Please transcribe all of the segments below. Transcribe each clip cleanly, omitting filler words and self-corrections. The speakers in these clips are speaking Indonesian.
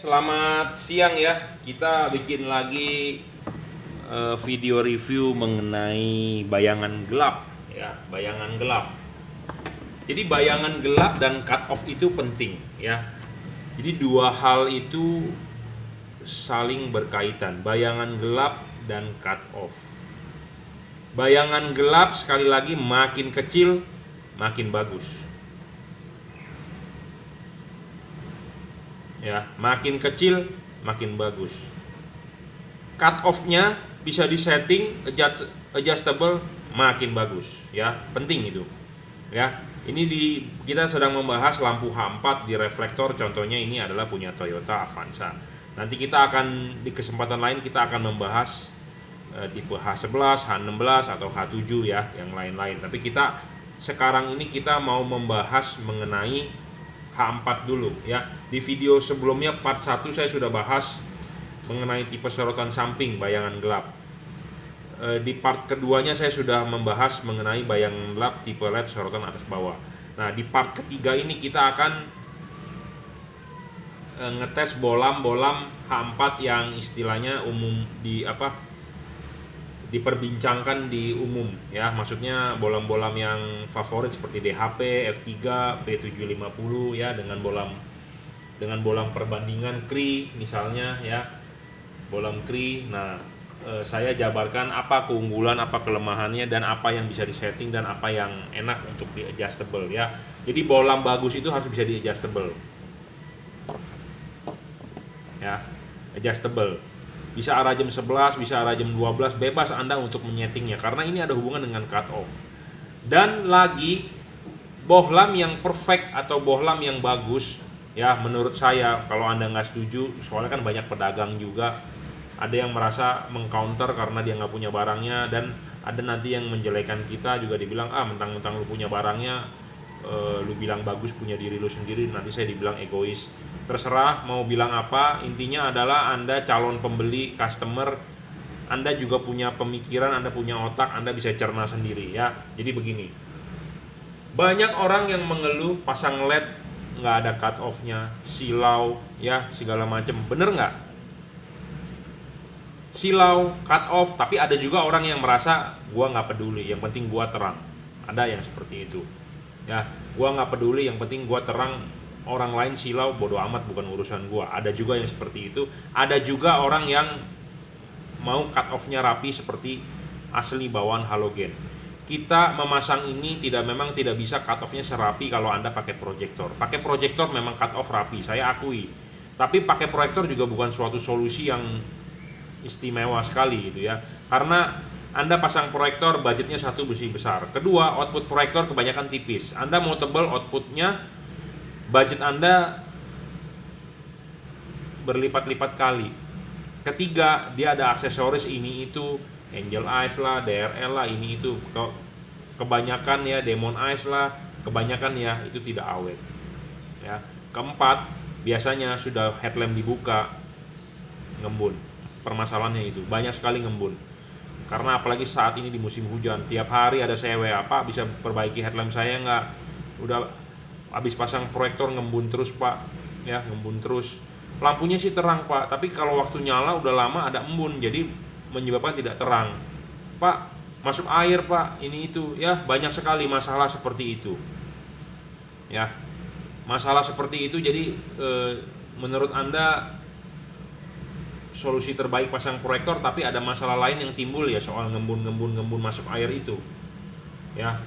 Selamat siang ya, kita bikin lagi video review mengenai bayangan gelap ya, bayangan gelap. Jadi bayangan gelap dan cut off itu penting ya. Jadi dua hal itu saling berkaitan, bayangan gelap dan cut off. Bayangan gelap sekali lagi makin kecil makin bagus. Ya, makin kecil makin bagus. Cut off-nya bisa disetting adjustable makin bagus ya, penting itu. Ya, ini kita sedang membahas lampu H4 di reflektor, contohnya ini adalah punya Toyota Avanza. Nanti kita akan di kesempatan lain kita akan membahas tipe H11, H16 atau H7 ya, yang lain-lain. Tapi kita sekarang ini kita mau membahas mengenai H4 dulu ya. Di video sebelumnya part 1 saya sudah bahas mengenai tipe sorotan samping bayangan gelap. Di part keduanya saya sudah membahas mengenai bayangan gelap tipe LED sorotan atas bawah. Nah, di part ketiga ini kita akan ngetes bolam-bolam H4 yang istilahnya umum diperbincangkan di umum ya, maksudnya bolam-bolam yang favorit seperti DHP, F3, P750 ya, dengan bolam perbandingan KRI misalnya ya, bolam KRI. Nah, saya jabarkan apa keunggulan, apa kelemahannya, dan apa yang bisa disetting dan apa yang enak untuk di adjustable ya. Jadi bolam bagus itu harus bisa di adjustable ya, adjustable. Bisa arah jam 11, bisa arah jam 12, bebas Anda untuk menyetingnya karena ini ada hubungan dengan cut off. Dan lagi bohlam yang perfect atau bohlam yang bagus ya, menurut saya, kalau Anda nggak setuju, soalnya kan banyak pedagang juga ada yang merasa mengcounter karena dia nggak punya barangnya, dan ada nanti yang menjelekan kita juga, dibilang mentang-mentang lu punya barangnya, lu bilang bagus punya diri lu sendiri, nanti saya dibilang egois. Terserah mau bilang apa, intinya adalah Anda calon pembeli, customer, Anda juga punya pemikiran, Anda punya otak, Anda bisa cerna sendiri ya. Jadi begini, banyak orang yang mengeluh pasang LED nggak ada cut off-nya, silau ya, segala macam. Bener nggak? Silau, cut off, tapi ada juga orang yang merasa gua nggak peduli, yang penting gua terang. Ada yang seperti itu ya, gua nggak peduli, yang penting gua terang, orang lain silau bodoh amat, bukan urusan gua. Ada juga yang seperti itu. Ada juga orang yang mau cut off-nya rapi seperti asli bawaan halogen. Kita memasang ini memang tidak bisa cut off-nya serapi kalau Anda pakai proyektor. Pakai proyektor memang cut off rapi, saya akui. Tapi pakai proyektor juga bukan suatu solusi yang istimewa sekali gitu ya. Karena Anda pasang proyektor, budgetnya satu, besi besar. Kedua, output proyektor kebanyakan tipis. Anda mau tebal outputnya, budget Anda berlipat-lipat kali. Ketiga, dia ada aksesoris ini itu, Angel Eyes lah, DRL lah, ini itu. Kebanyakan ya, Demon Eyes lah, kebanyakan ya itu tidak awet. Ya. Keempat, biasanya sudah headlamp dibuka, ngembun. Permasalahannya itu, banyak sekali ngembun. Karena apalagi saat ini di musim hujan, tiap hari ada saya WA, Pak bisa perbaiki headlamp saya nggak? Udah habis pasang proyektor ngembun terus Pak ya, ngembun terus. Lampunya sih terang Pak, tapi kalau waktu nyala udah lama ada embun, jadi menyebabkan tidak terang. Pak, masuk air Pak, ini itu ya, banyak sekali masalah seperti itu ya, masalah seperti itu. Jadi menurut Anda solusi terbaik pasang proyektor, tapi ada masalah lain yang timbul ya, soal ngembun masuk air itu ya.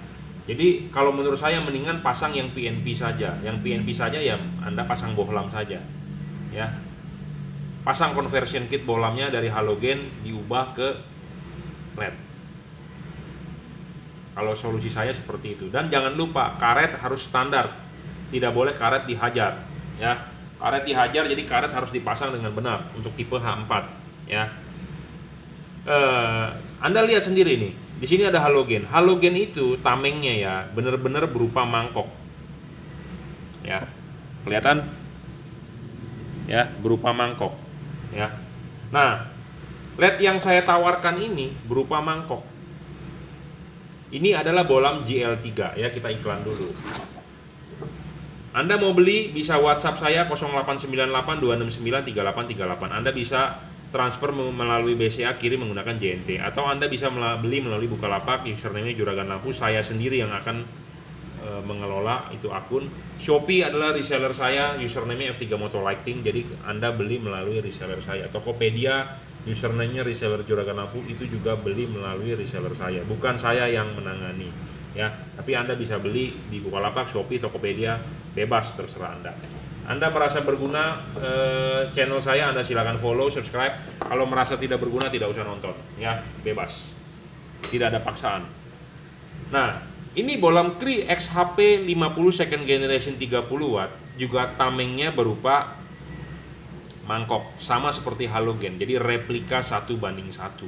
Jadi kalau menurut saya mendingan pasang yang PNP saja. Yang PNP saja ya Anda pasang bohlam saja ya. Pasang conversion kit bohlamnya dari halogen diubah ke LED. Kalau solusi saya seperti itu. Dan jangan lupa karet harus standar. Tidak boleh karet dihajar ya. Karet dihajar, jadi karet harus dipasang dengan benar untuk tipe H4 ya. Anda lihat sendiri nih. Di sini ada halogen. Halogen itu tamengnya ya benar-benar berupa mangkok. Ya. Kelihatan? Ya, berupa mangkok. Ya. Nah, LED yang saya tawarkan ini berupa mangkok. Ini adalah bolam GL3 ya, kita iklan dulu. Anda mau beli bisa WhatsApp saya 0898 269 3838. Anda bisa transfer melalui BCA kirim menggunakan JNT, atau Anda bisa beli melalui Bukalapak, username-nya Juragan Lampu. Saya sendiri yang akan mengelola itu akun. Shopee adalah reseller saya, username-nya F3 Motor Lighting, jadi Anda beli melalui reseller saya. Tokopedia, username-nya reseller Juragan Lampu, itu juga beli melalui reseller saya, bukan saya yang menangani ya. Tapi Anda bisa beli di Bukalapak, Shopee, Tokopedia, bebas, terserah Anda. Anda merasa berguna channel saya, Anda silakan follow, subscribe. Kalau merasa tidak berguna, tidak usah nonton ya, bebas, tidak ada paksaan. Nah, ini bolam Cree XHP 50 second generation 30 watt, juga tamengnya berupa mangkok, sama seperti halogen, jadi replika 1:1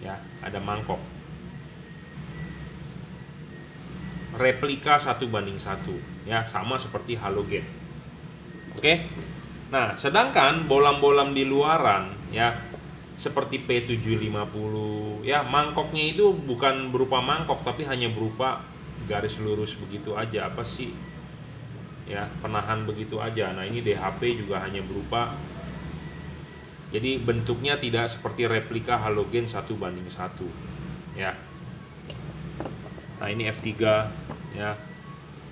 ya, ada mangkok replika 1:1 ya, sama seperti halogen. Oke. Nah, sedangkan bolam-bolam di luaran ya, seperti P750 ya, mangkoknya itu bukan berupa mangkok, tapi hanya berupa garis lurus begitu aja, apa sih ya, penahan begitu aja. Nah, ini DHP juga hanya berupa, jadi bentuknya tidak seperti replika halogen 1:1 ya. Nah, ini F3 ya,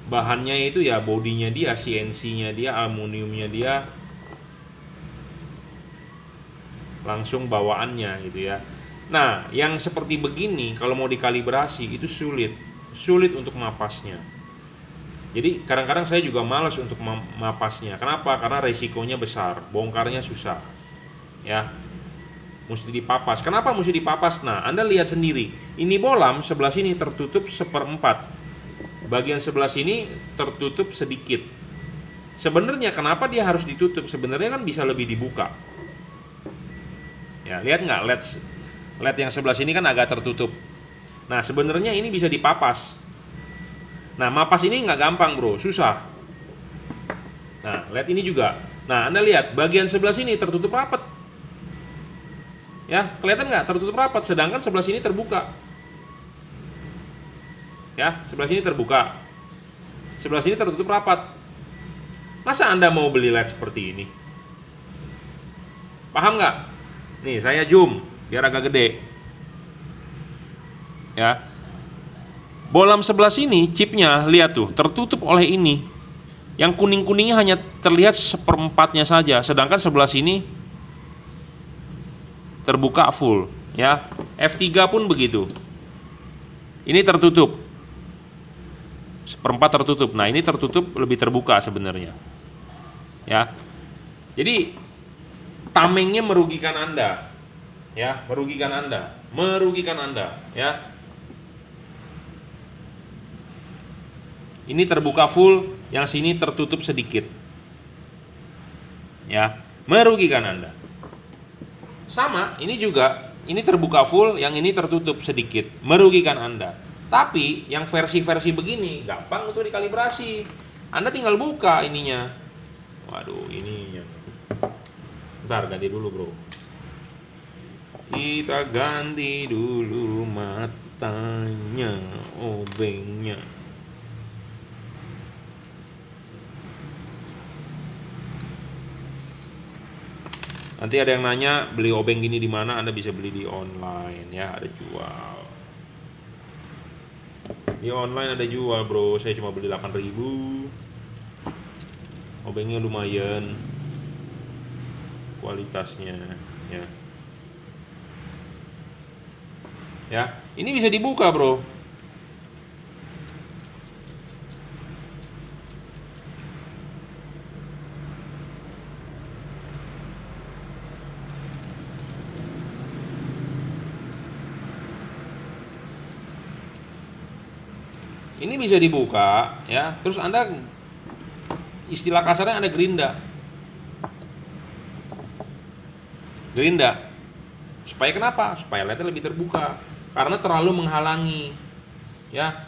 bahannya itu ya, bodinya dia, CNC-nya dia, aluminiumnya dia, langsung bawaannya gitu ya. Nah, yang seperti begini kalau mau dikalibrasi itu sulit untuk mapasnya. Jadi kadang-kadang saya juga malas untuk mapasnya. Kenapa? Karena resikonya besar, bongkarnya susah ya, mesti dipapas. Kenapa mesti dipapas? Nah, Anda lihat sendiri, ini bolam sebelah sini tertutup 1/4, bagian sebelah sini tertutup sedikit. Sebenarnya kenapa dia harus ditutup? Sebenarnya kan bisa lebih dibuka ya, lihat nggak, LED yang sebelah sini kan agak tertutup. Nah, sebenarnya ini bisa dipapas. Nah, mapas ini nggak gampang bro, susah. Nah, LED ini juga. Nah, Anda lihat bagian sebelah sini tertutup rapat ya, kelihatan nggak, tertutup rapat, sedangkan sebelah sini terbuka ya, sebelah sini terbuka, sebelah sini tertutup rapat. Masa Anda mau beli LED seperti ini? Paham nggak? Nih, saya zoom biar agak gede ya. Bolam sebelah sini chipnya, lihat tuh, tertutup oleh ini. Yang kuning-kuningnya hanya terlihat 1/4-nya saja, sedangkan sebelah sini terbuka full ya. F3 pun begitu. Ini tertutup 1/4 tertutup. Nah, ini tertutup lebih terbuka sebenarnya ya. Jadi tamengnya merugikan Anda ya, merugikan Anda ya. Ini terbuka full, yang sini tertutup sedikit ya, merugikan Anda. Sama, ini juga, ini terbuka full, yang ini tertutup sedikit, merugikan Anda. Tapi yang versi-versi begini gampang untuk dikalibrasi. Anda tinggal buka ininya. Waduh, ininya. Bentar, ganti dulu bro. Kita ganti dulu matanya, obengnya. Nanti ada yang nanya beli obeng gini di mana? Anda bisa beli di online ya, ada jual. Di online ada jual bro, saya cuma beli 8.000. Obengnya lumayan kualitasnya ya. Ya, ini bisa dibuka bro. Ini bisa dibuka ya. Terus Anda, istilah kasarnya, Anda gerinda. Supaya kenapa? Supaya LED lebih terbuka. Karena terlalu menghalangi ya,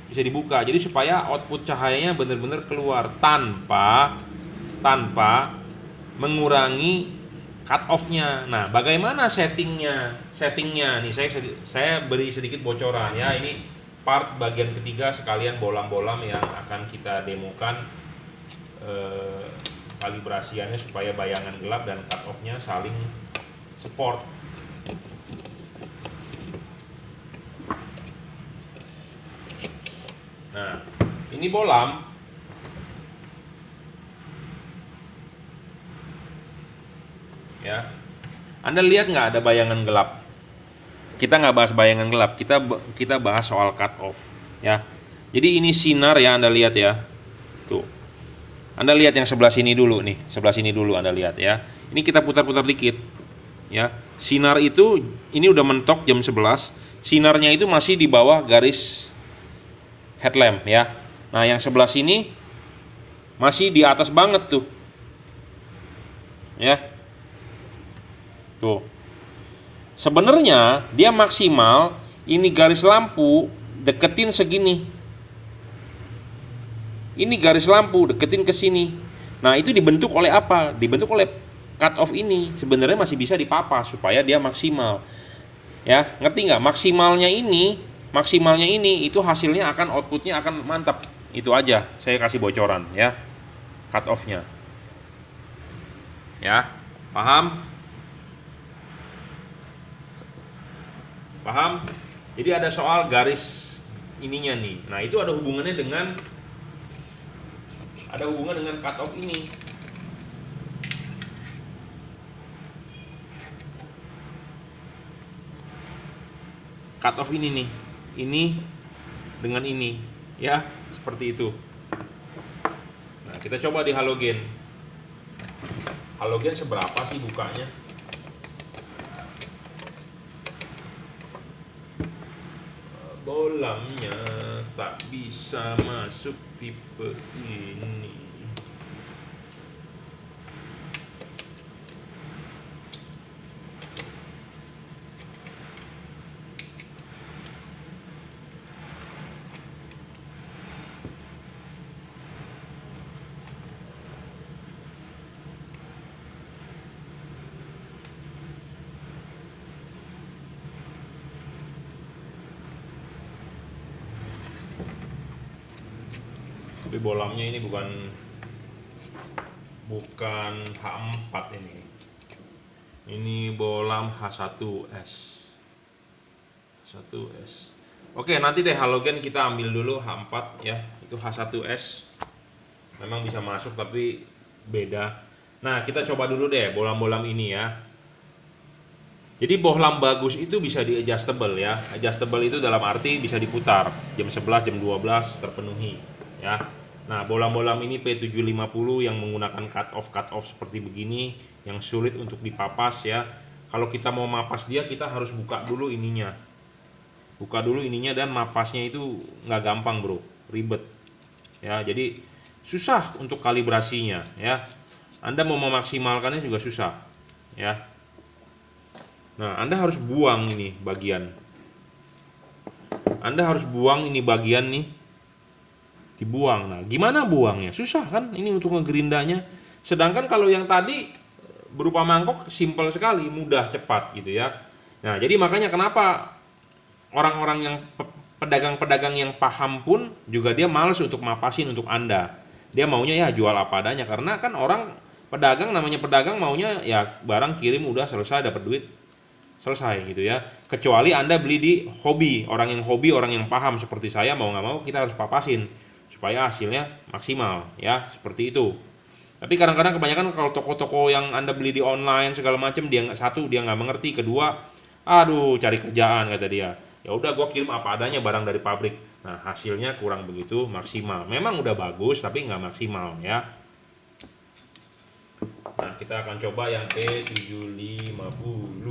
bisa dibuka. Jadi supaya output cahayanya benar-benar keluar tanpa mengurangi cut off-nya. Nah, bagaimana settingnya nih, saya beri sedikit bocoran ya. Ini part bagian ketiga sekalian bolam-bolam yang akan kita demokan kalibrasiannya supaya bayangan gelap dan cut off-nya saling support. Nah, ini bolam. Ya. Anda lihat nggak ada bayangan gelap? Kita nggak bahas bayangan gelap, kita bahas soal cut off, ya. Jadi ini sinar ya, Anda lihat ya. Tuh. Anda lihat yang sebelah sini dulu nih, sebelah sini dulu Anda lihat ya. Ini kita putar-putar dikit. Ya. Sinar itu ini udah mentok jam 11. Sinarnya itu masih di bawah garis headlamp ya. Nah, yang sebelah sini masih di atas banget tuh. Ya. Tuh. Sebenarnya dia maksimal ini garis lampu deketin segini. Ini garis lampu deketin ke sini. Nah, itu dibentuk oleh apa? Dibentuk oleh cut off ini. Sebenarnya masih bisa dipapas supaya dia maksimal. Ya, ngerti nggak? Maksimalnya ini itu hasilnya akan outputnya akan mantap. Itu aja saya kasih bocoran ya, cut off-nya ya. Paham? Jadi ada soal garis ininya nih. Nah, itu ada hubungan dengan cut off ini. Cut off ini nih, ini dengan ini ya, seperti itu. Nah, kita coba di halogen. Halogen seberapa sih bukanya? Bolamnya tak bisa masuk tipe ini. Tapi bolamnya ini bukan H4 ini. Ini bolam H1S. Oke, nanti deh halogen kita ambil dulu H4 ya. Itu H1S. Memang bisa masuk tapi beda. Nah, kita coba dulu deh bolam-bolam ini ya. Jadi bohlam bagus itu bisa di adjustable ya. Adjustable itu dalam arti bisa diputar. Jam 11, jam 12 terpenuhi ya. Nah, bolam-bolam ini P750 yang menggunakan cut off seperti begini yang sulit untuk dipapas ya. Kalau kita mau mapas dia, kita harus buka dulu ininya. Dan mapasnya itu nggak gampang bro, ribet ya. Jadi susah untuk kalibrasinya ya. Anda mau memaksimalkannya juga susah ya. Nah, Anda harus buang ini bagian. Nih, dibuang. Nah, gimana buangnya? Susah kan ini untuk ngegerindanya. Sedangkan kalau yang tadi berupa mangkok simpel sekali, mudah, cepat gitu ya. Nah, jadi makanya kenapa orang-orang yang pedagang-pedagang yang paham pun juga dia males untuk mapasin untuk Anda. Dia maunya ya jual apa adanya, karena kan orang namanya pedagang maunya ya barang kirim udah selesai, dapat duit selesai gitu ya. Kecuali Anda beli di hobi, orang yang paham seperti saya, mau nggak mau kita harus papasin supaya hasilnya maksimal ya, seperti itu. Tapi kadang-kadang kebanyakan kalau toko-toko yang Anda beli di online segala macam, dia nggak mengerti, kedua aduh cari kerjaan kata dia. Ya udah gua kirim apa adanya barang dari pabrik. Nah, hasilnya kurang begitu maksimal. Memang udah bagus tapi nggak maksimal ya. Nah, kita akan coba yang P750.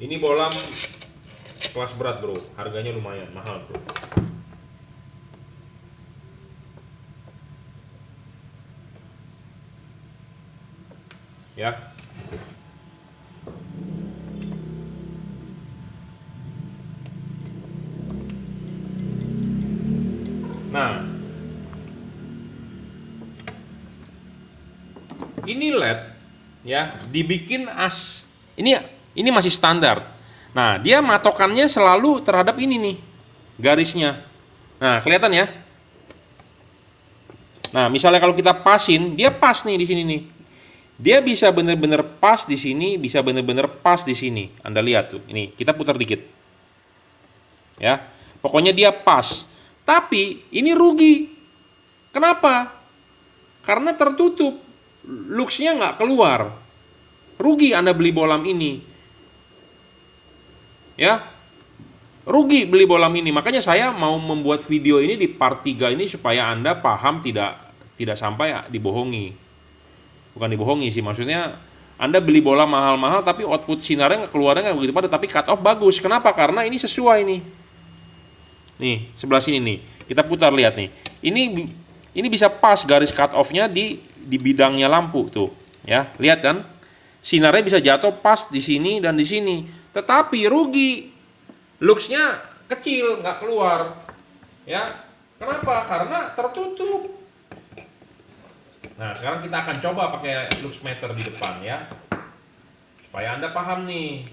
Ini bolam kelas berat bro, harganya lumayan mahal bro. Ya. Nah, ini LED ya, dibikin ini masih standar. Nah, dia matokannya selalu terhadap ini nih, garisnya. Nah, kelihatan ya? Nah, misalnya kalau kita pasin, dia pas nih di sini nih. Dia bisa bener-bener pas di sini, bisa bener-bener pas di sini. Anda lihat tuh, ini kita putar dikit. Ya, pokoknya dia pas. Tapi ini rugi. Kenapa? Karena tertutup, luxnya nggak keluar. Rugi Anda beli bolam ini. Ya, rugi beli bolam ini. Makanya saya mau membuat video ini di part 3 ini supaya Anda paham, tidak sampai dibohongi. Bukan dibohongi sih, maksudnya Anda beli bola mahal-mahal tapi output sinarnya keluarnya nggak begitu padat, tapi cut off bagus. Kenapa? Karena ini sesuai nih. Nih, sebelah sini nih. Kita putar, lihat nih. Ini bisa pas garis cut off-nya di bidangnya lampu tuh, ya. Lihat kan? Sinarnya bisa jatuh pas di sini dan di sini. Tetapi rugi. Luxnya kecil, nggak keluar. Ya. Kenapa? Karena tertutup. Nah, sekarang kita akan coba pakai lux meter di depan ya. Supaya Anda paham nih.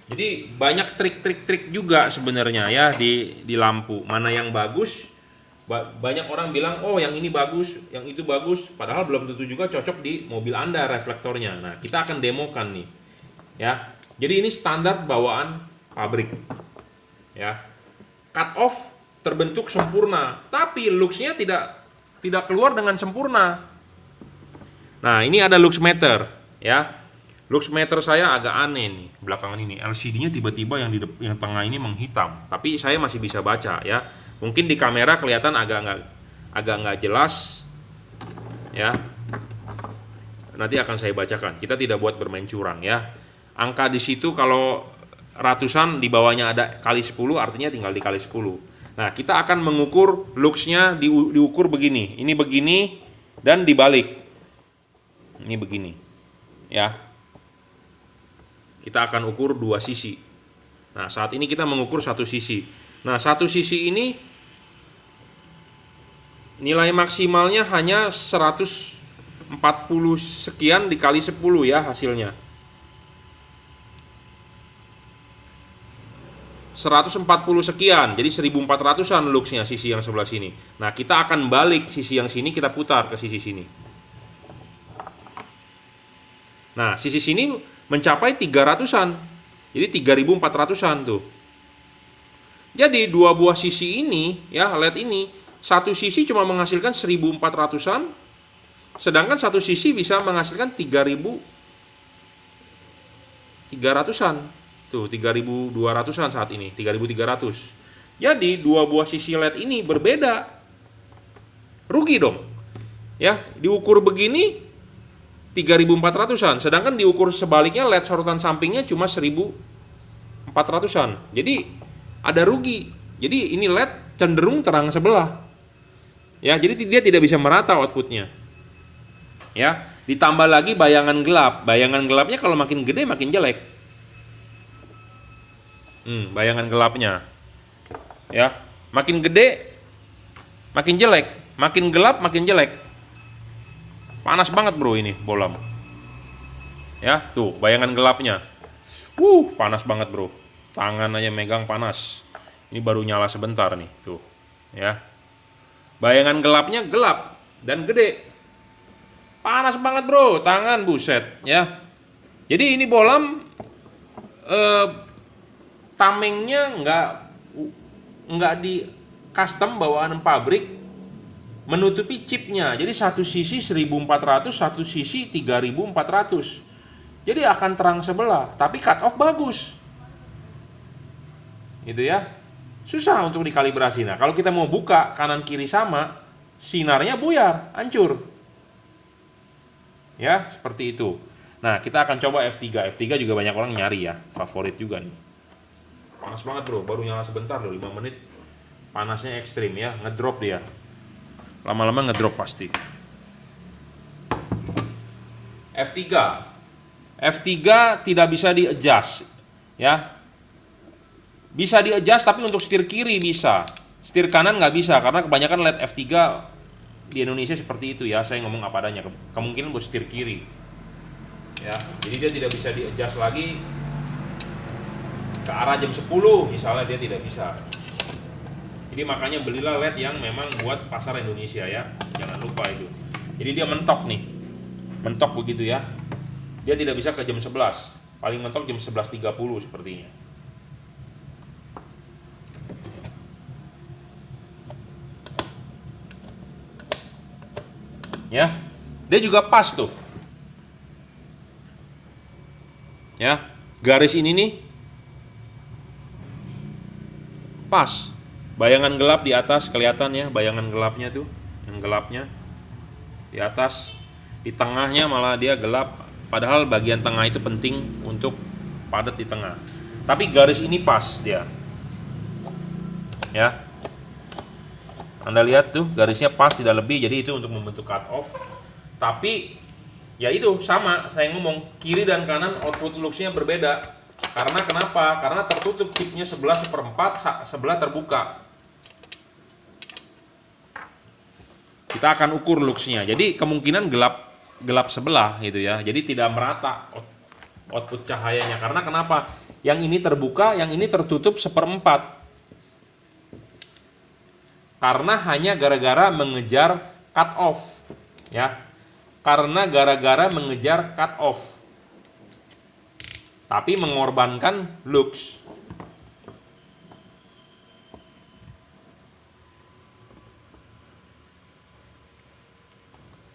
Jadi banyak trik-trik juga sebenarnya ya di lampu. Mana yang bagus? Banyak orang bilang, oh yang ini bagus, yang itu bagus. Padahal belum tentu juga cocok di mobil Anda reflektornya. Nah, kita akan demokan nih. Ya. Jadi ini standar bawaan pabrik. Ya. Cut off terbentuk sempurna, tapi luxnya tidak keluar dengan sempurna. Nah, ini ada lux meter, ya. Lux meter saya agak aneh nih belakangan ini. LCD-nya tiba-tiba yang tengah ini menghitam, tapi saya masih bisa baca ya. Mungkin di kamera kelihatan agak nggak jelas, ya. Nanti akan saya bacakan. Kita tidak buat bermain curang ya. Angka di situ kalau ratusan, di bawahnya ada kali 10, artinya tinggal dikali 10. Nah, kita akan mengukur luxnya diukur begini. Ini begini dan dibalik. Ini begini. Ya. Kita akan ukur dua sisi. Nah, saat ini kita mengukur satu sisi. Nah, satu sisi ini nilai maksimalnya hanya 140 sekian dikali 10 ya hasilnya. 140 sekian, jadi 1400-an luxnya sisi yang sebelah sini. Nah, kita akan balik sisi yang sini, kita putar ke sisi sini. Nah, sisi sini mencapai 300-an. Jadi 3400-an tuh. Jadi dua buah sisi ini, ya, LED ini, satu sisi cuma menghasilkan 1400-an, sedangkan satu sisi bisa menghasilkan 3300-an. Tuh, 3200-an saat ini, 3300. Jadi dua buah sisi LED ini berbeda. Rugi dong. Ya, diukur begini 3400-an, sedangkan diukur sebaliknya LED sorotan sampingnya cuma 1400-an. Jadi ada rugi. Jadi ini LED cenderung terang sebelah. Ya, jadi dia tidak bisa merata outputnya. Ya, ditambah lagi bayangan gelap. Bayangan gelapnya kalau makin gede makin jelek. Bayangan gelapnya. Ya, makin gede makin jelek, makin gelap makin jelek. Panas banget bro ini bolam. Ya, tuh bayangan gelapnya. Panas banget bro. Tangan aja megang panas. Ini baru nyala sebentar nih, tuh. Ya. Bayangan gelapnya gelap dan gede. Panas banget bro, tangan buset, ya. Jadi ini bolam tamengnya nggak di custom bawaan pabrik, menutupi chipnya. Jadi satu sisi 1400, satu sisi 3400. Jadi akan terang sebelah, tapi cut off bagus. Gitu ya. Susah untuk dikalibrasi. Nah, kalau kita mau buka kanan kiri sama, sinarnya buyar, hancur. Ya, seperti itu. Nah, kita akan coba F3. F3 juga banyak orang nyari ya, favorit juga nih. Panas banget bro, baru nyala sebentar loh, 5 menit. Panasnya ekstrim ya, ngedrop dia. Lama-lama ngedrop pasti. F3. F3 tidak bisa di-adjust ya. Bisa di-adjust tapi untuk setir kiri bisa. Setir kanan nggak bisa karena kebanyakan LED F3 di Indonesia seperti itu ya. Saya ngomong apa adanya. Kemungkinan buat setir kiri. Ya, jadi dia tidak bisa di-adjust lagi. ke arah jam 10 misalnya dia tidak bisa. Jadi makanya belilah LED yang memang buat pasar Indonesia ya, jangan lupa itu. Jadi dia mentok nih, mentok begitu ya. Dia tidak bisa ke jam 11, paling mentok jam 11.30 sepertinya. Ya, dia juga pas tuh. Ya, garis ini nih pas. Bayangan gelap di atas kelihatan ya, bayangan gelapnya tuh, yang gelapnya di atas, di tengahnya malah dia gelap. Padahal bagian tengah itu penting untuk padat di tengah. Tapi garis ini pas dia. Ya. Anda lihat tuh garisnya pas, tidak lebih, jadi itu untuk membentuk cut off. Tapi ya itu sama, saya ngomong kiri dan kanan output luxnya berbeda. Karena kenapa? Karena tertutup chipnya sebelah seperempat, sebelah terbuka. Kita akan ukur luxnya. Jadi kemungkinan gelap sebelah gitu ya. Jadi tidak merata output cahayanya. Karena kenapa? Yang ini terbuka, yang ini tertutup seperempat. Karena hanya gara-gara mengejar cut off, ya. Karena gara-gara mengejar cut off. Tapi mengorbankan lux.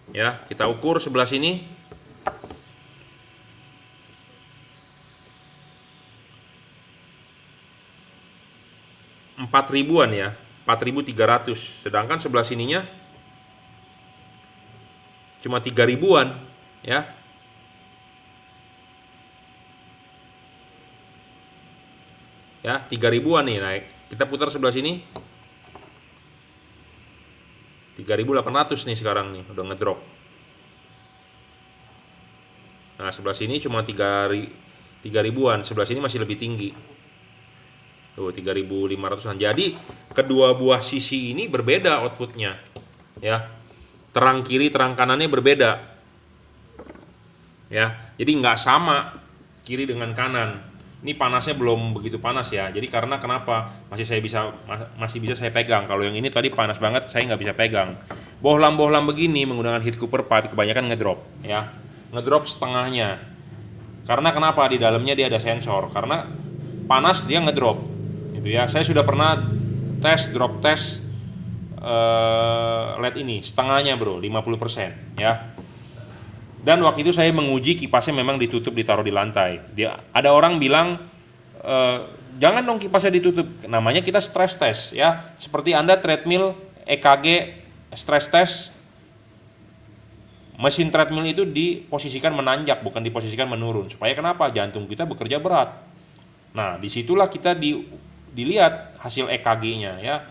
Ya, kita ukur sebelah sini. 4.000-an ya, 4.300. Sedangkan sebelah sininya cuma 3.000-an ya. Ya, 3.000-an nih naik. Kita putar sebelah sini. 3.800 nih sekarang nih, udah ngedrop. Nah, sebelah sini cuma 3.000-an, sebelah sini masih lebih tinggi. Tuh, 3.500-an. Jadi, kedua buah sisi ini berbeda outputnya. Ya. Terang kiri, terang kanannya berbeda. Ya. Jadi nggak sama kiri dengan kanan. Ini panasnya belum begitu panas ya. Jadi karena kenapa? Masih bisa saya pegang. Kalau yang ini tadi panas banget, saya nggak bisa pegang. Bohlam-bohlam begini menggunakan heat cooper pipe kebanyakan ngedrop, ya. Ngedrop setengahnya. Karena kenapa? Di dalamnya dia ada sensor. Karena panas dia ngedrop. Gitu ya. Saya sudah pernah drop test LED ini setengahnya, Bro, 50%, ya. Dan waktu itu saya menguji kipasnya memang ditutup, ditaruh di lantai. Ada orang bilang jangan dong kipasnya ditutup. Namanya kita stress test ya. Seperti Anda treadmill EKG stress test. Mesin treadmill itu diposisikan menanjak, bukan diposisikan menurun. Supaya kenapa? Jantung kita bekerja berat. Nah, disitulah kita dilihat hasil EKG-nya ya,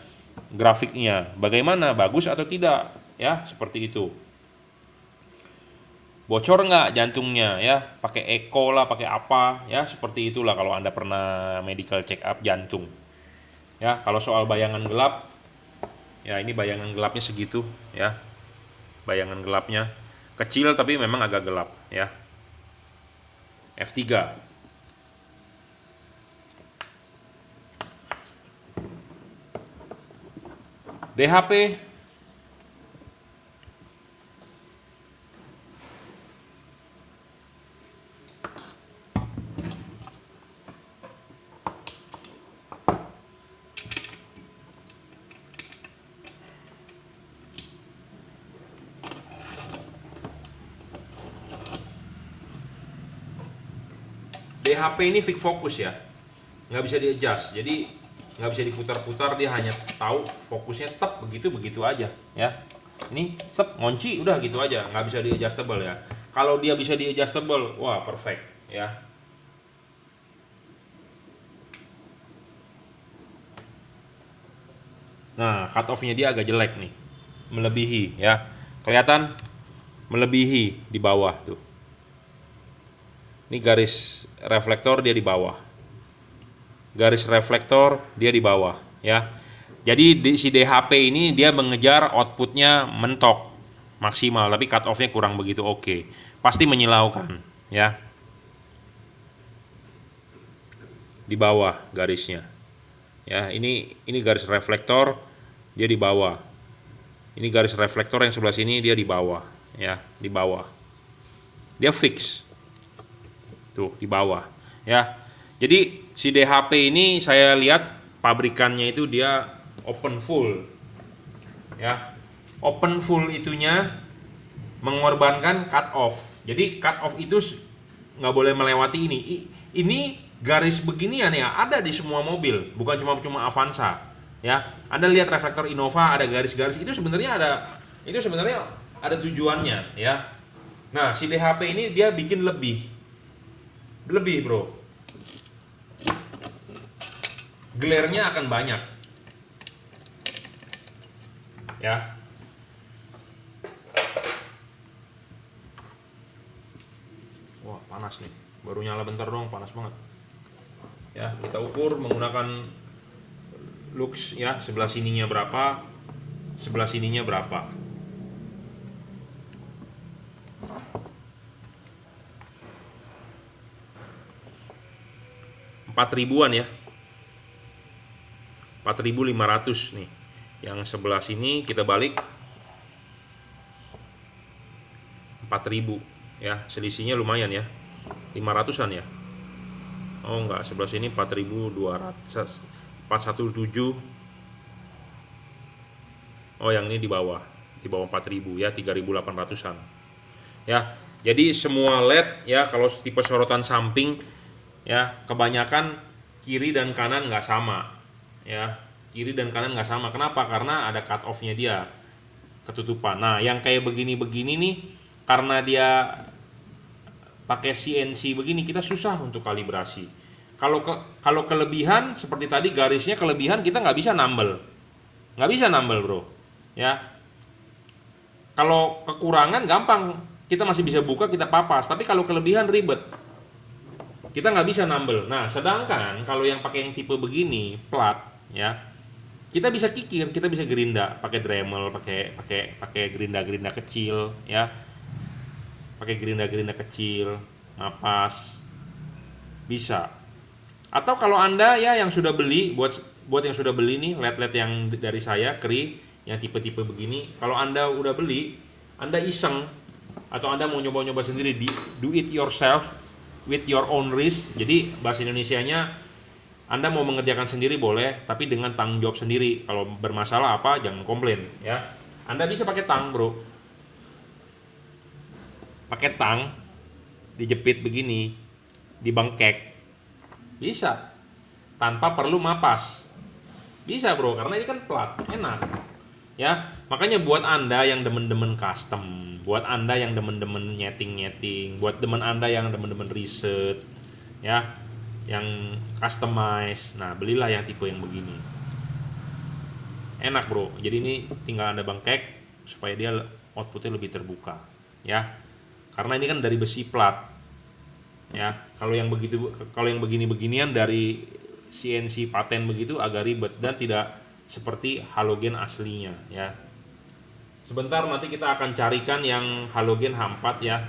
grafiknya. Bagaimana? Bagus atau tidak? Ya, seperti itu. Bocor nggak jantungnya ya, pakai echo lah, pakai apa ya, seperti itulah kalau Anda pernah medical check up jantung ya. Kalau soal bayangan gelap ya, ini bayangan gelapnya segitu ya, bayangan gelapnya kecil tapi memang agak gelap ya. F3 DHP ini fix fokus ya, nggak bisa di adjust, jadi nggak bisa diputar-putar, dia hanya tahu fokusnya tep begitu aja ya. Ini tep ngunci udah gitu aja, nggak bisa di adjustable ya. Kalau dia bisa di adjustable, wah perfect ya. Nah, cut off-nya dia agak jelek nih, melebihi ya, kelihatan melebihi di bawah tuh. Ini garis reflektor dia di bawah, garis reflektor dia di bawah ya. Jadi si DHP ini dia mengejar outputnya mentok maksimal, tapi cut off-nya kurang begitu oke. Pasti menyilaukan ya. di bawah garisnya. Ya, ini garis reflektor, dia di bawah. Ini garis reflektor yang sebelah sini, dia di bawah, ya, di bawah. Dia fix. Tuh, di bawah, ya. Jadi si DHP ini saya lihat pabrikannya itu dia open full. Ya. Open full itunya mengorbankan cut off. Jadi cut off itu nggak boleh melewati ini. Ini garis beginian ya ada di semua mobil, bukan cuma Avanza. Ya, Anda lihat reflektor Innova ada garis-garis itu sebenarnya ada tujuannya ya. Nah, si DHP ini dia bikin lebih bro. Glare-nya akan banyak. Ya. Wah, panas nih. Baru nyala bentar dong, panas banget. Ya, kita ukur menggunakan lux ya, sebelah sininya berapa, sebelah sininya berapa. 4.000-an ya. 4.500 nih. Yang sebelah sini kita balik 4.000 ya, selisihnya lumayan ya. 500-an ya. Oh enggak, sebelah sini 4.200, 417. Oh yang ini di bawah 4.000 ya, 3.800-an. Ya, jadi semua LED ya kalau tipe sorotan samping ya kebanyakan kiri dan kanan nggak sama ya, kiri dan kanan nggak sama. Kenapa? Karena ada cut off-nya dia, ketutupan. Nah yang kayak begini-begini nih, karena dia pakai CNC begini, kita susah untuk kalibrasi. Kalau kelebihan seperti tadi garisnya kelebihan, kita nggak bisa nambel bro ya. Kalau kekurangan gampang, kita masih bisa buka, kita papas. Tapi kalau kelebihan ribet, kita nggak bisa nambel. Nah sedangkan kalau yang pakai yang tipe begini plat ya, kita bisa kikir, kita bisa gerinda pakai Dremel, pakai gerinda kecil ya, pakai gerinda kecil, mapas bisa. Atau kalau Anda ya yang sudah beli, buat yang sudah beli nih LED yang dari saya Kri yang tipe-tipe begini, kalau Anda udah beli, Anda iseng atau Anda mau nyoba-nyoba sendiri, do it yourself with your own risk. Jadi bahasa Indonesianya, Anda mau mengerjakan sendiri boleh, tapi dengan tanggung jawab sendiri. Kalau bermasalah apa, jangan komplain ya. Anda bisa pakai tang bro, pakai tang, dijepit begini, dibengkek, bisa tanpa perlu mapas, bisa bro, karena ini kan plat, enak ya. Makanya buat Anda yang demen-demen custom, buat Anda yang demen-demen nyeting, buat teman Anda yang demen-demen riset ya, yang customize, nah belilah yang tipe yang begini, enak bro. Jadi ini tinggal Anda bengkek supaya dia outputnya lebih terbuka ya, karena ini kan dari besi plat ya. Kalau yang begini-beginian dari CNC paten begitu agak ribet dan tidak seperti halogen aslinya ya. Sebentar nanti kita akan carikan yang halogen H4 ya.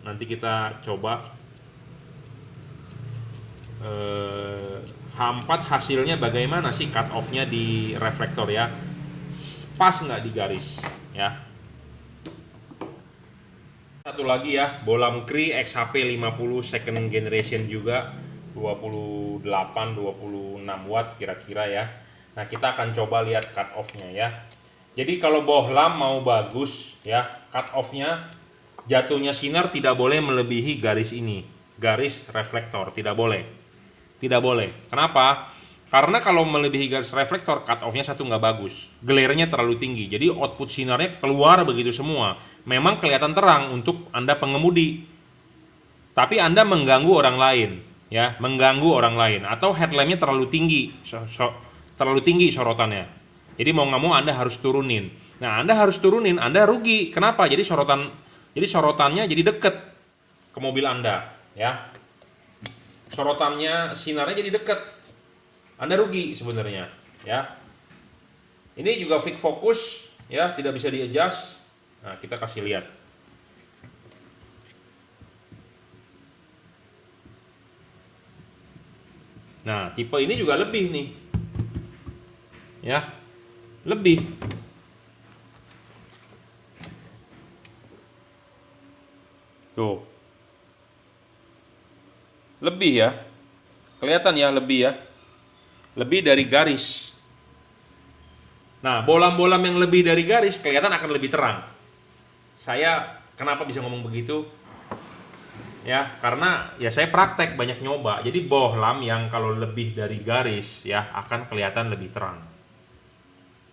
Nanti kita coba H4 hasilnya bagaimana sih cut off-nya di reflektor ya. Pas nggak di garis ya. Satu lagi ya, bolam Kri XHP 50 second generation juga, 28 26 watt kira-kira ya. Nah, kita akan coba lihat cut off-nya ya. Jadi kalau bohlam mau bagus ya, cut off-nya jatuhnya sinar tidak boleh melebihi garis ini. Garis reflektor tidak boleh. Tidak boleh. Kenapa? Karena kalau melebihi garis reflektor, cut off-nya satu nggak bagus. Glare-nya terlalu tinggi. Jadi output sinarnya keluar begitu semua. Memang kelihatan terang untuk Anda pengemudi, tapi Anda mengganggu orang lain ya, mengganggu orang lain. Atau headlampnya terlalu tinggi, terlalu tinggi sorotannya. Jadi mau nggak mau Anda harus turunin. Nah Anda harus turunin, Anda rugi. Kenapa? Jadi sorotannya jadi deket ke mobil Anda ya. Sorotannya, sinarnya jadi deket, Anda rugi sebenarnya ya. Ini juga fix fokus ya, tidak bisa di-adjust. Nah, kita kasih lihat. Nah, tipe ini juga lebih nih. Ya. Lebih. Tuh. Lebih ya. Kelihatan ya lebih ya. Lebih dari garis. Nah, bolam-bolam yang lebih dari garis kelihatan akan lebih terang. Saya kenapa bisa ngomong begitu? Ya, karena ya saya praktek banyak nyoba. Jadi bohlam yang kalau lebih dari garis ya akan kelihatan lebih terang.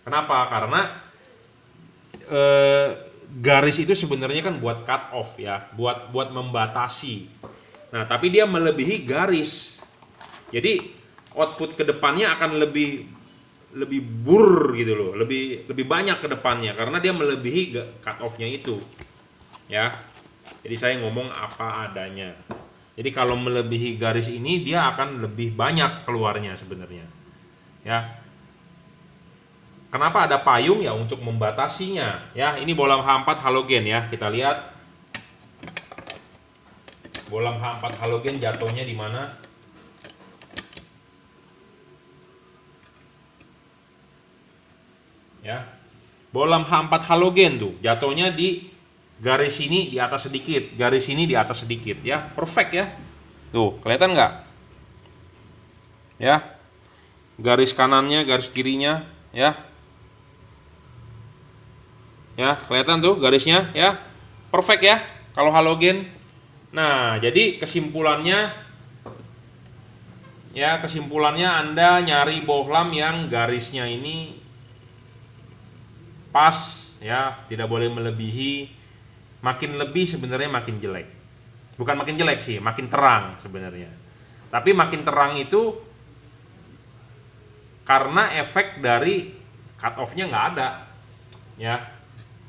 Kenapa? Karena garis itu sebenarnya kan buat cut off ya, buat membatasi. Nah, tapi dia melebihi garis. Jadi output ke depannya akan lebih bur gitu loh, lebih banyak ke depannya karena dia melebihi cut off-nya itu. Ya. Jadi saya ngomong apa adanya. Jadi kalau melebihi garis ini dia akan lebih banyak keluarnya sebenarnya. Ya. Kenapa ada payung ya untuk membatasinya? Ya, ini bohlam H4 halogen ya. Kita lihat bohlam H4 halogen jatuhnya di mana? Ya. Bohlam H4 halogen tuh jatuhnya di garis ini di atas sedikit, garis ini di atas sedikit ya. Perfect ya. Tuh, kelihatan nggak? Ya. Garis kanannya, garis kirinya ya. Ya, kelihatan tuh garisnya ya. Perfect ya kalau halogen. Nah, jadi kesimpulannya Anda nyari bohlam yang garisnya ini pas ya, tidak boleh melebihi. Makin lebih sebenarnya makin jelek. Bukan makin jelek sih, makin terang sebenarnya. Tapi makin terang itu karena efek dari cut off-nya nggak ada. Ya.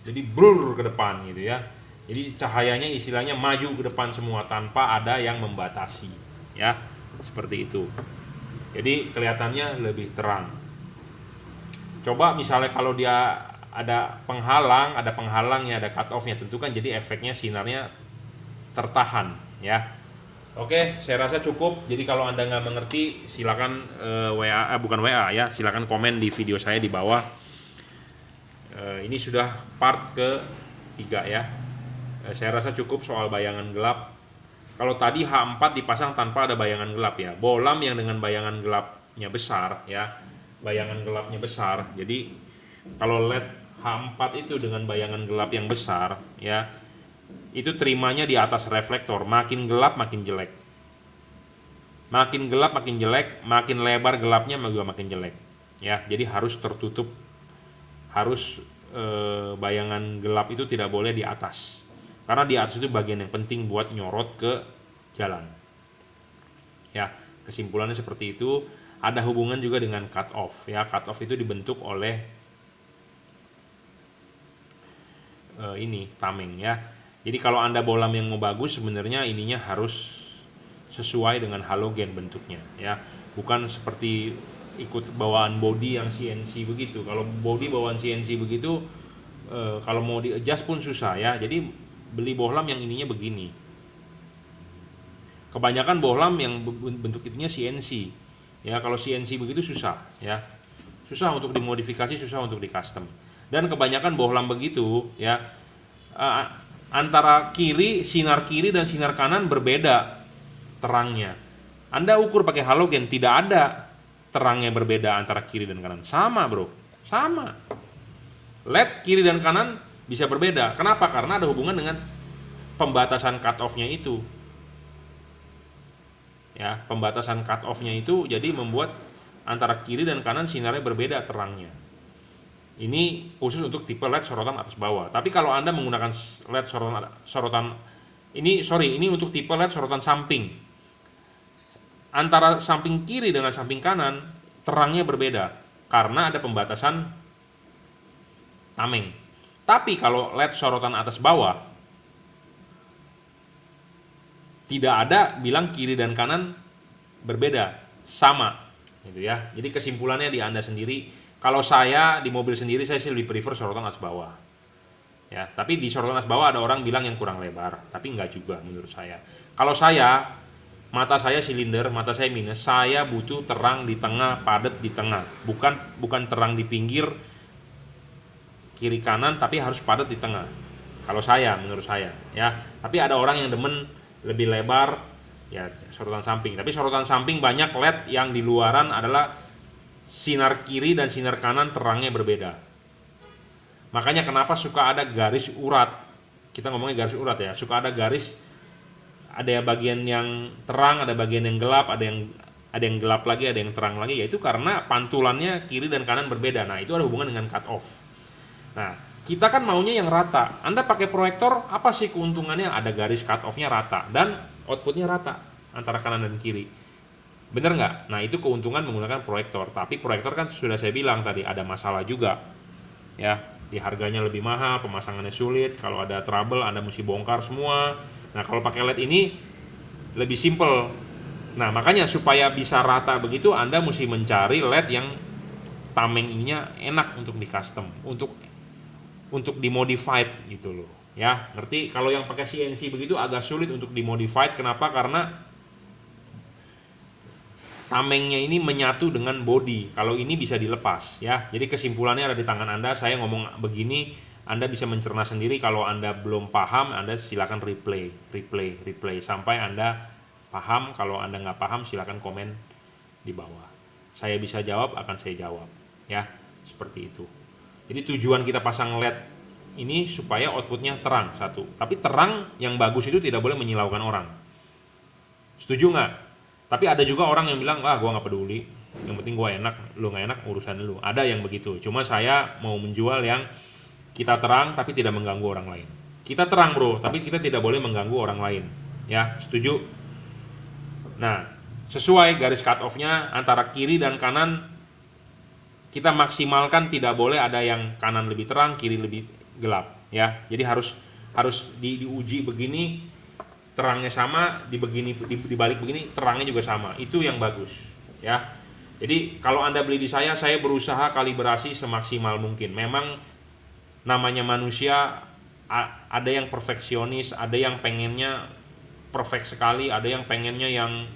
Jadi blur ke depan gitu ya. Jadi cahayanya istilahnya maju ke depan semua tanpa ada yang membatasi ya. Seperti itu. Jadi kelihatannya lebih terang. Coba misalnya kalau dia ada penghalangnya, ada cut off-nya, tentu kan jadi efeknya sinarnya tertahan ya. Oke, saya rasa cukup. Jadi kalau Anda nggak mengerti silakan bukan WA ya, silakan komen di video saya di bawah. Ini sudah part ke-3 ya. Saya rasa cukup soal bayangan gelap. Kalau tadi H4 dipasang tanpa ada bayangan gelap ya. Bohlam yang dengan bayangan gelapnya besar ya. Bayangan gelapnya besar. Jadi kalau LED H4 itu dengan bayangan gelap yang besar ya, itu terimanya di atas reflektor. Makin gelap makin jelek. Makin gelap makin jelek, makin lebar gelapnya juga makin jelek. Ya, jadi harus tertutup. Harus bayangan gelap itu tidak boleh di atas. Karena di atas itu bagian yang penting buat nyorot ke jalan. Ya, kesimpulannya seperti itu. Ada hubungan juga dengan cut off ya. Cut off itu dibentuk oleh tameng ya. Jadi kalau Anda bohlam yang mau bagus sebenarnya ininya harus sesuai dengan halogen bentuknya ya. Bukan seperti ikut bawaan body yang CNC begitu. Kalau body bawaan CNC begitu kalau mau di adjust pun susah ya. Jadi beli bohlam yang ininya begini. Kebanyakan bohlam yang bentuk itunya CNC. Ya, kalau CNC begitu susah ya. Susah untuk dimodifikasi, susah untuk di custom. Dan kebanyakan bohlam begitu ya, antara sinar kiri dan sinar kanan berbeda terangnya. Anda ukur pakai halogen, tidak ada terangnya berbeda antara kiri dan kanan. Sama bro, sama. LED kiri dan kanan bisa berbeda. Kenapa? Karena ada hubungan dengan pembatasan cut off-nya itu. Ya, pembatasan cut off-nya itu jadi membuat antara kiri dan kanan sinarnya berbeda terangnya. Ini khusus untuk tipe LED sorotan atas bawah. Tapi kalau Anda menggunakan LED sorotan ini untuk tipe LED sorotan samping. Antara samping kiri dengan samping kanan terangnya berbeda karena ada pembatasan tameng. Tapi kalau LED sorotan atas bawah tidak ada bilang kiri dan kanan berbeda, sama gitu ya. Jadi kesimpulannya di Anda sendiri. Kalau saya di mobil sendiri saya sih lebih prefer sorotan atas bawah. Ya, tapi di sorotan atas bawah ada orang bilang yang kurang lebar, tapi enggak juga menurut saya. Kalau saya Mata saya silinder, mata saya minus. Saya butuh terang di tengah, padat di tengah. Bukan terang di pinggir kiri kanan, tapi harus padat di tengah. Kalau saya, menurut saya, ya. Tapi ada orang yang demen lebih lebar, ya sorotan samping. Tapi sorotan samping banyak LED yang di luaran adalah sinar kiri dan sinar kanan terangnya berbeda. Makanya kenapa suka ada garis urat. Kita ngomongnya garis urat ya. Suka ada garis, ada bagian yang terang, ada bagian yang gelap, ada yang gelap lagi, ada yang terang lagi. Yaitu karena pantulannya kiri dan kanan berbeda. Nah, itu ada hubungan dengan cut off. Nah, kita kan maunya yang rata. Anda pakai proyektor, apa sih keuntungannya? Ada garis cut off-nya rata dan outputnya rata antara kanan dan kiri. Bener nggak? Nah, itu keuntungan menggunakan proyektor. Tapi proyektor kan sudah saya bilang tadi ada masalah juga, ya. Di harganya lebih mahal, pemasangannya sulit. Kalau ada trouble, Anda mesti bongkar semua. Nah, kalau pakai LED ini lebih simple. Nah, makanya supaya bisa rata begitu, Anda mesti mencari LED yang tameng ininya enak untuk di custom, untuk dimodified gitu loh. Ya, ngerti? Kalau yang pakai CNC begitu agak sulit untuk dimodified. Kenapa? Karena tamengnya ini menyatu dengan body. Kalau ini bisa dilepas, ya. Jadi kesimpulannya ada di tangan Anda. Saya ngomong begini, Anda bisa mencerna sendiri. Kalau Anda belum paham, Anda silakan replay sampai Anda paham. Kalau Anda nggak paham, silakan komen di bawah. Saya bisa jawab, akan saya jawab, ya. Seperti itu. Jadi tujuan kita pasang LED ini supaya outputnya terang, satu. Tapi terang yang bagus itu tidak boleh menyilaukan orang. Setuju nggak? Tapi ada juga orang yang bilang, gue nggak peduli, yang penting gue enak, lu nggak enak urusan lu. Ada yang begitu. Cuma saya mau menjual yang kita terang tapi tidak mengganggu orang lain. Kita terang bro, tapi kita tidak boleh mengganggu orang lain. Ya, setuju? Nah, sesuai garis cut off-nya antara kiri dan kanan kita maksimalkan, tidak boleh ada yang kanan lebih terang, kiri lebih gelap. Ya, jadi harus diuji begini. Terangnya sama, di balik begini terangnya juga sama. Itu yang bagus, ya. Jadi kalau Anda beli di saya berusaha kalibrasi semaksimal mungkin. Memang namanya manusia, ada yang perfeksionis, ada yang pengennya perfect sekali, ada yang pengennya yang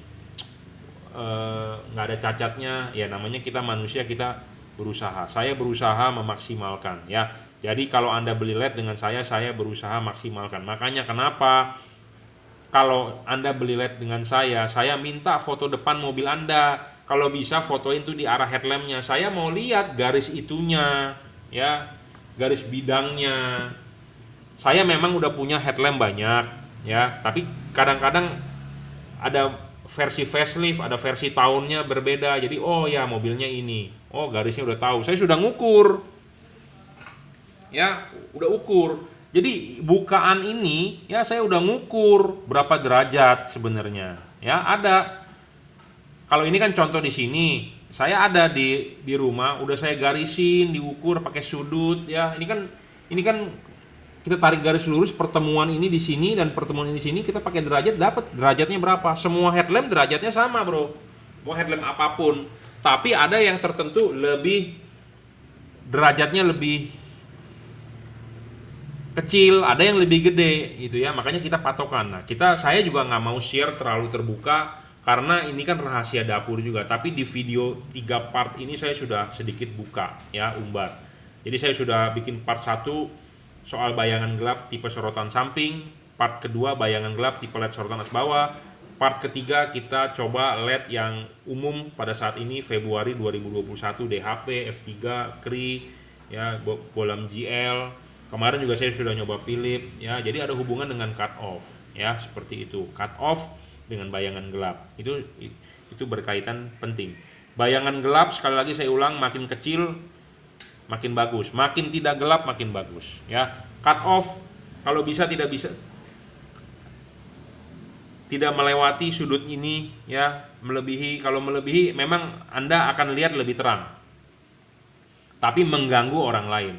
nggak ada cacatnya. Ya namanya kita manusia, kita berusaha. Saya berusaha memaksimalkan, ya. Jadi kalau Anda beli LED dengan saya berusaha maksimalkan. Makanya kenapa kalau Anda beli LED dengan saya minta foto depan mobil Anda. Kalau bisa fotoin tuh di arah headlampnya. Saya mau lihat garis itunya, ya, garis bidangnya. Saya memang udah punya headlamp banyak, ya. Tapi kadang-kadang ada versi facelift, ada versi tahunnya berbeda. Jadi oh ya mobilnya ini, oh garisnya udah tahu. Saya sudah ngukur, ya, udah ukur. Jadi bukaan ini ya saya udah ngukur berapa derajat sebenarnya. Ya ada. Kalau ini kan contoh di sini, saya ada di rumah udah saya garisin, diukur pakai sudut ya. Ini kan kita tarik garis lurus pertemuan ini di sini dan pertemuan ini di sini, kita pakai derajat, dapat derajatnya berapa. Semua headlamp derajatnya sama, bro. Mau headlamp apapun. Tapi ada yang tertentu lebih derajatnya lebih kecil, ada yang lebih gede gitu ya, makanya kita patokan. Nah, saya juga nggak mau share terlalu terbuka karena ini kan rahasia dapur juga. Tapi di video 3 part ini saya sudah sedikit buka ya, umbar. Jadi saya sudah bikin part 1 soal bayangan gelap tipe sorotan samping, part kedua bayangan gelap tipe LED sorotan atas bawah, part ketiga kita coba LED yang umum pada saat ini Februari 2021, DHP, F3, CRI, ya, bolam GL. Kemarin juga saya sudah nyoba Philip, ya. Jadi ada hubungan dengan cut off, ya, seperti itu. Cut off dengan bayangan gelap. Itu berkaitan penting. Bayangan gelap sekali lagi saya ulang, makin kecil makin bagus, makin tidak gelap makin bagus, ya. Cut off kalau bisa tidak melewati sudut ini, ya, melebihi. Kalau melebihi memang Anda akan lihat lebih terang. Tapi mengganggu orang lain.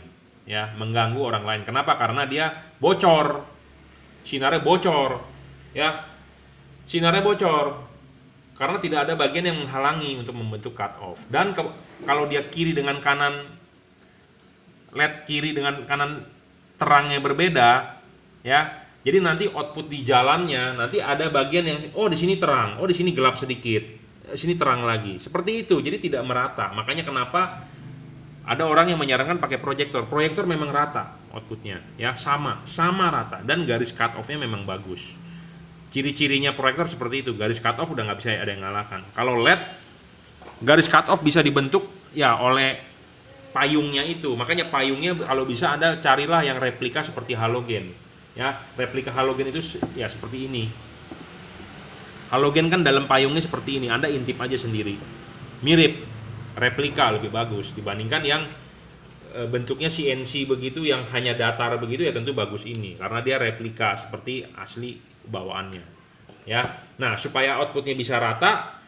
Ya, mengganggu orang lain. Kenapa? Karena dia bocor, sinarnya bocor, ya, sinarnya bocor karena tidak ada bagian yang menghalangi untuk membentuk cut off. Dan kalau dia kiri dengan kanan, LED kiri dengan kanan terangnya berbeda, ya, Jadi nanti output di jalannya nanti ada bagian yang oh di sini terang, oh di sini gelap sedikit, sini terang lagi. Seperti itu. Jadi tidak merata. Makanya kenapa ada orang yang menyarankan pakai proyektor. Proyektor memang rata outputnya, ya sama rata dan garis cut off-nya memang bagus. Ciri-cirinya proyektor seperti itu. Garis cut off udah nggak bisa ada yang ngalahkan. Kalau LED garis cut off bisa dibentuk ya oleh payungnya itu. Makanya payungnya kalau bisa ada carilah yang replika seperti halogen. Ya, replika halogen itu ya seperti ini. Halogen kan dalam payungnya seperti ini. Anda intip aja sendiri. Mirip, replika lebih bagus dibandingkan yang bentuknya CNC begitu yang hanya datar begitu ya tentu bagus ini karena dia replika seperti asli bawaannya. Ya. Nah, supaya outputnya bisa rata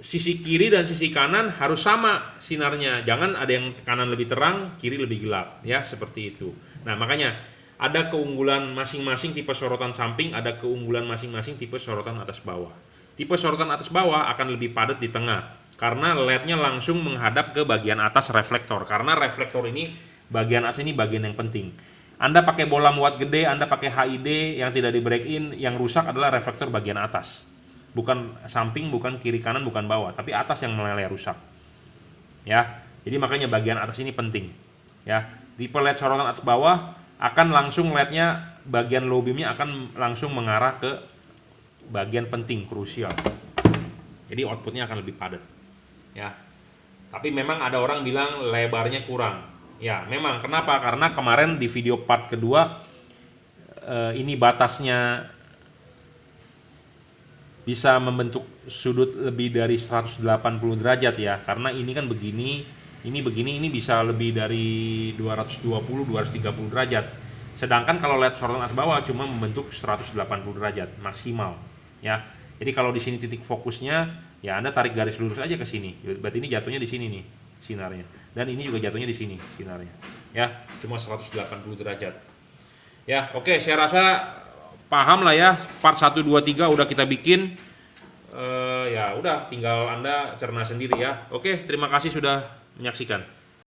sisi kiri dan sisi kanan harus sama sinarnya. Jangan ada yang kanan lebih terang, kiri lebih gelap, ya seperti itu. Nah, makanya ada keunggulan masing-masing tipe sorotan samping, ada keunggulan masing-masing tipe sorotan atas bawah. Tipe sorotan atas bawah akan lebih padat di tengah karena LED-nya langsung menghadap ke bagian atas reflektor. Karena reflektor ini bagian atas ini bagian yang penting. Anda pakai bola muat gede, Anda pakai HID yang tidak di break in, yang rusak adalah reflektor bagian atas. Bukan samping, bukan kiri kanan, bukan bawah, tapi atas yang meleleh rusak. Ya. Jadi makanya bagian atas ini penting. Ya. Tipe LED sorotan atas bawah akan langsung LED-nya bagian low beam-nya akan langsung mengarah ke bagian penting, krusial. Jadi outputnya akan lebih padat. Ya. Tapi memang ada orang bilang lebarnya kurang. Ya, memang kenapa? Karena kemarin di video part kedua ini batasnya bisa membentuk sudut lebih dari 180 derajat ya, karena ini kan begini, ini bisa lebih dari 220 230 derajat. Sedangkan kalau LED sorotan atas bawah cuma membentuk 180 derajat maksimal ya. Jadi kalau di sini titik fokusnya ya Anda tarik garis lurus aja ke sini. Berarti ini jatuhnya di sini nih sinarnya. Dan ini juga jatuhnya di sini sinarnya. Ya, cuma 180 derajat. Ya, oke, saya rasa paham lah ya, part 1, 2, 3 udah kita bikin. Ya udah tinggal Anda cerna sendiri ya. Oke, terima kasih sudah menyaksikan.